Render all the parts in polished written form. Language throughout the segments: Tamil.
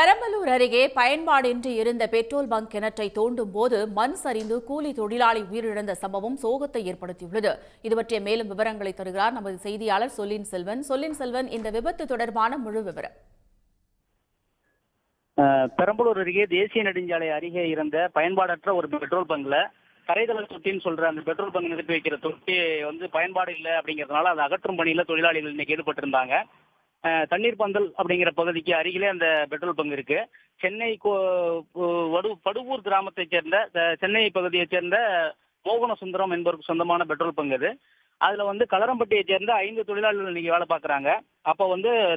பெரம்பலூர் அருகே பயன்பாடின்றி இருந்த பெட்ரோல் பங்க் கிணற்றை தோண்டும் போது மண் சரிந்து கூலி தொழிலாளி உயிரிழந்த சம்பவம் சோகத்தை ஏற்படுத்தியுள்ளது. இது பற்றிய மேலும் விவரங்களை தருகிறார் நமது செய்தியாளர் சொல்லின் செல்வன். இந்த விபத்து தொடர்பான முழு விவரம். பெரம்பலூர் அருகே தேசிய நெடுஞ்சாலை அருகே இருந்த பயன்பாடற்ற ஒரு பெட்ரோல் பங்க்ல தரைதள தொட்டின்னு சொல்ற அந்த பெட்ரோல் பங்க் நிறுத்தி வைக்கிற தொட்டி பயன்பாடு இல்லை அப்படிங்கிறதுனால அதை அகற்றும் பணியில தொழிலாளிகள் இன்னைக்கு ஈடுபட்டிருந்தாங்க. தண்ணீர் பந்தல் அப்படிங்கிற பகுதிக்கு அருகிலே அந்த பெட்ரோல் பங்க் இருக்கு. சென்னை படுவூர் கிராமத்தைச் சேர்ந்த சென்னை பகுதியைச் சேர்ந்த மோகன சுந்தரம் என்பவருக்கு சொந்தமான பெட்ரோல் பங்க் அது. அதுல கலரம்பட்டியை சேர்ந்த 5 தொழிலாளர்கள் இன்னைக்கு வேலை பார்க்குறாங்க. அப்போ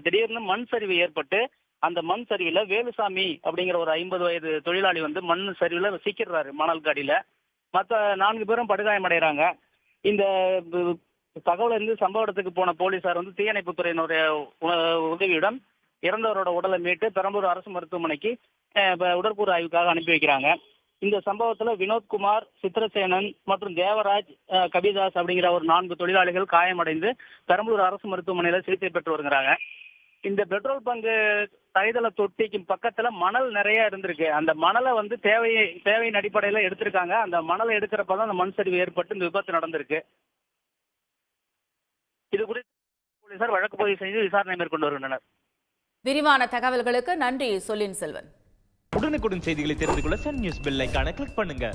திடீர்னு மண் சரிவு ஏற்பட்டு அந்த மண் சரிவுல வேலுசாமி அப்படிங்கிற ஒரு 50 வயது தொழிலாளி மண் சரிவுல சிக்கிறாரு மணல் காடியில. மற்ற 4 பேரும் படுகாயமடைகிறாங்க. இந்த தகவல் இருந்து சம்பவ இடத்துக்கு போன போலீசார் தீயணைப்புத் துறையினுடைய உதவியுடன் இறந்தவரோட உடலை மீட்டு பெரம்பலூர் அரசு மருத்துவமனைக்கு உடற்கூறு ஆய்வுக்காக அனுப்பி வைக்கிறாங்க. இந்த சம்பவத்துல வினோத்குமார், சித்திரசேனன் மற்றும் தேவராஜ், கபிதாஸ் அப்படிங்கிற ஒரு 4 தொழிலாளிகள் காயமடைந்து பெரம்பலூர் அரசு மருத்துவமனையில சிகிச்சை பெற்று வருகிறாங்க. இந்த பெட்ரோல் பங்கு தரைதள தொட்டிக்கு பக்கத்துல மணல் நிறைய இருந்திருக்கு. அந்த மணலை தேவையின் அடிப்படையில எடுத்திருக்காங்க. அந்த மணலை எடுக்கிறப்பதான் அந்த மண் சரிவு ஏற்பட்டு இந்த விபத்து நடந்திருக்கு. இது குறித்து போலீசார் வழக்கு பதிவு செய்து விசாரணை மேற்கொண்டு வருகின்றனர். விரிவான தகவல்களுக்கு நன்றி சொல்லின் செல்வன். உடனுக்குடன் செய்திகளை தெரிந்து கொள்ள சன் நியூஸ் பெல் ஐகானை கிளிக் பண்ணுங்க.